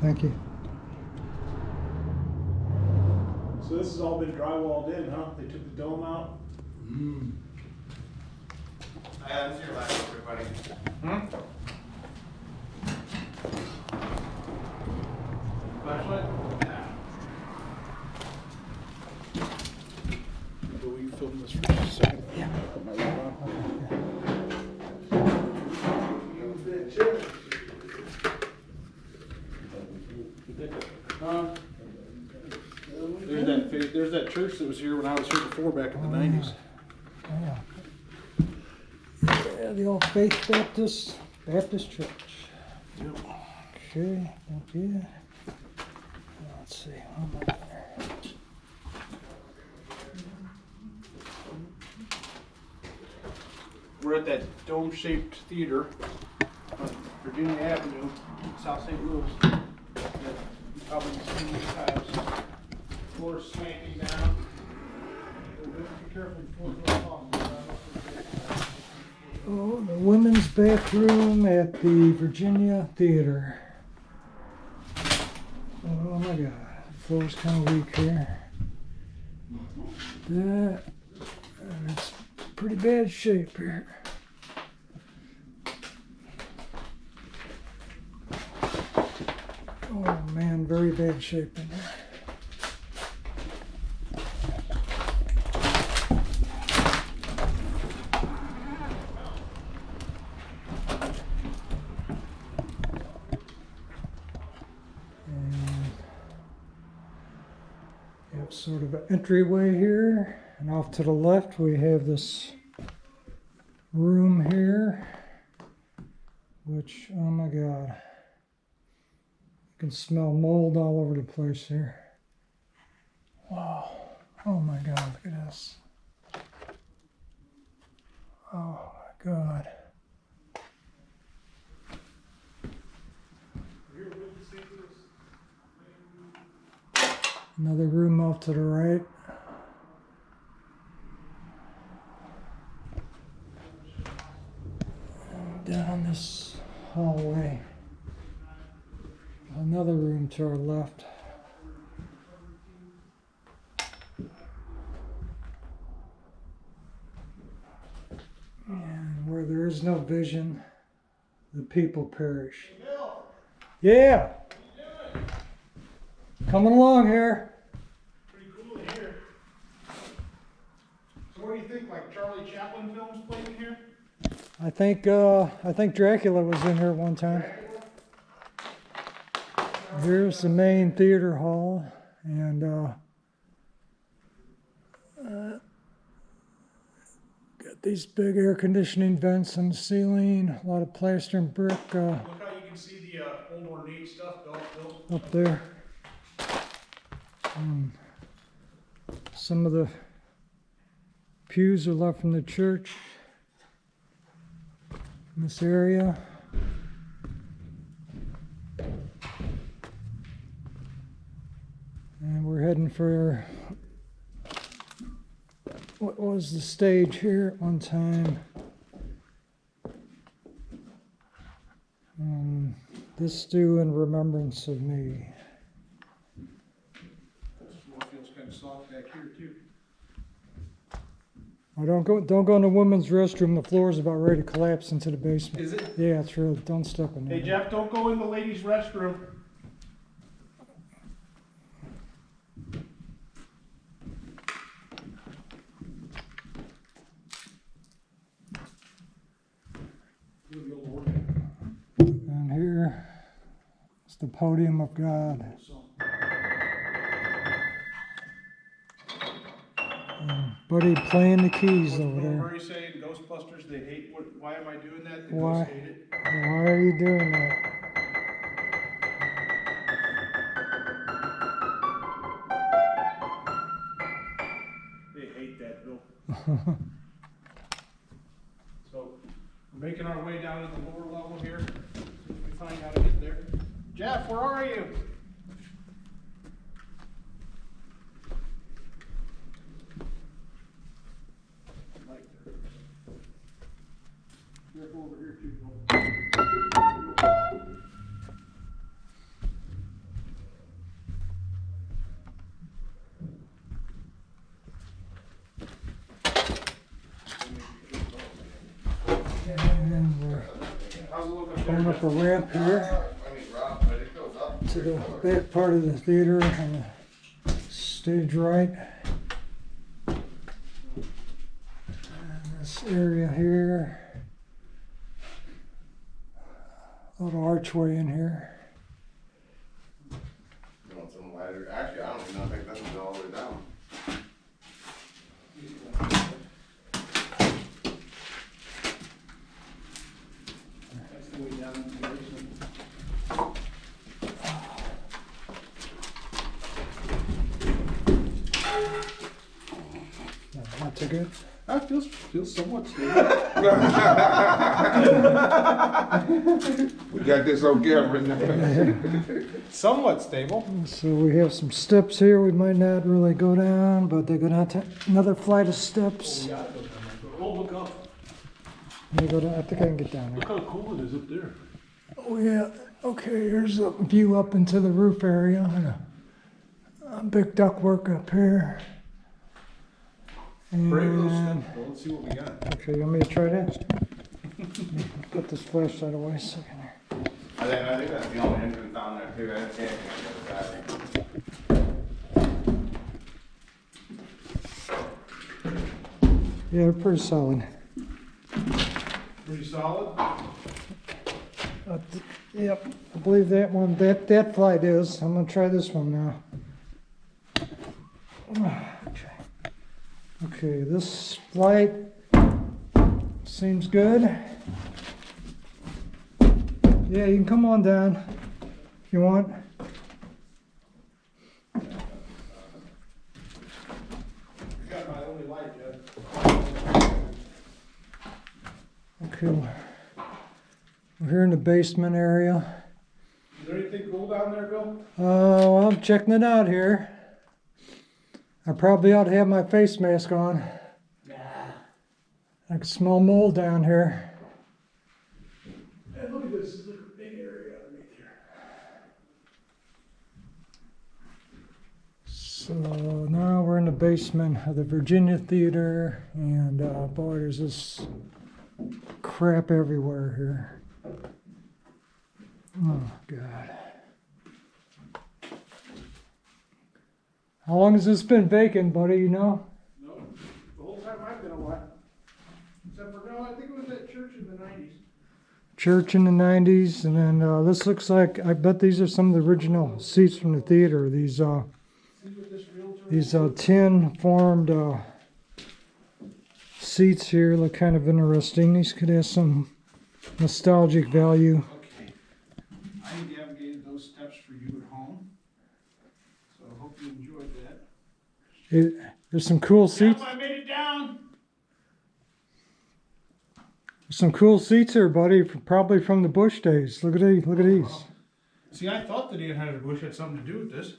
Thank you. So this has all been drywalled in, huh? They took the dome out? This is your last everybody. Flashlight? Do we film this for just a second? Yeah. Put my light on. There's that church that was here when I was here before back in the 90s. Yeah. Yeah, the old Faith Baptist Church. Yep. Okay, thank you. Let's see. We're at that dome-shaped theater on Virginia Avenue, South St. Louis. You've probably seen these times. Floor slanting down. Be careful before it goes off. Oh, the women's bathroom at the Virginia Theater. Oh my God, the floor's kind of weak here. It's pretty bad shape here. Oh man, very bad shape in there. Sort of an entryway here, and off to the left we have this room here, which, oh my God, you can smell mold all over the place here. Wow, oh my God, look at this. Oh my God. Another room off to the right. And down this hallway. Another room to our left. And where there is no vision, the people perish. Hey, Bill, Yeah, what are you doing? coming along here. Pretty cool in here. So what do you think, like Charlie Chaplin films played in here? I think Dracula was in here one time. Here's the main theater hall, and got these big air conditioning vents on the ceiling, a lot of plaster and brick Look how you can see the old ornate stuff Bill. up there. Some of the pews are left from the church in this area. And we're heading for what was the stage here at one time. This stew in remembrance of me. This floor feels kind of soft back here too. Oh, don't go in the women's restroom. The floor is about ready to collapse into the basement. Is it? Yeah, it's real. Don't step in there. Hey Jeff, don't go in the ladies' restroom. And here is the podium of God. And Buddy playing the keys over Bill there. Murray saying Ghostbusters, they hate what, why am I doing that? The Why? ghosts hate it. Why are you doing that? They hate that, Bill. So we're making our way down to the lower level here. See if we find how to get there. Jeff, where are you? Right there. Careful over here too, Bill. How's it look up Going there? up a ramp here to the back part of the theater on the stage right. And this area here. Little archway in here. You want some lighter? Actually, I don't even know if that doesn't go all the way down. That's the way down in the basement. No, not too good. That feels somewhat stable. We got this on camera. Somewhat stable. So we have some steps here. We might not really go down, but they're gonna have another flight of steps. Oh, look up. Let me go down. I think I can get down Look there. how cool it is up there. Oh yeah. Okay. Here's a view up into the roof area and a big ductwork up here. Break those And steps. Well, let's see what we got. okay, you want me to try that? Put this flashlight away a second here. I think that's the only entrance down there too. I didn't see anything on the other side. Yeah, they're pretty solid. Pretty solid. Yep, I believe that one. That flight is. I'm gonna try this one now. Okay. Okay, this flight seems good. Yeah, you can come on down if you want. You got my only light, Jed. Okay, we're here in the basement area. Is there anything cool down there, Bill? Well, I'm checking it out here. I probably ought to have my face mask on. I can smell mold down here. Hey, look at this. Look at the big area underneath here. So now we're in the basement of the Virginia Theater, and boy, there's this crap everywhere here. Oh, God. How long has this been vacant, buddy, you know? No, the whole time I've been alive. Except for, no, I think it was that church in the 90s. Church in the 90s, and then this looks like, I bet these are some of the original seats from the theater. See what this realtor These tin formed seats here look kind of interesting. These could have some nostalgic value. Okay. I navigated those steps for you at home. So I hope you enjoyed that. There's some cool seats. Yep, I made it down. Some cool seats here, buddy. Probably from the Bush days. Look at these. Look at these. See, I thought that Anheuser-Busch had something to do with this.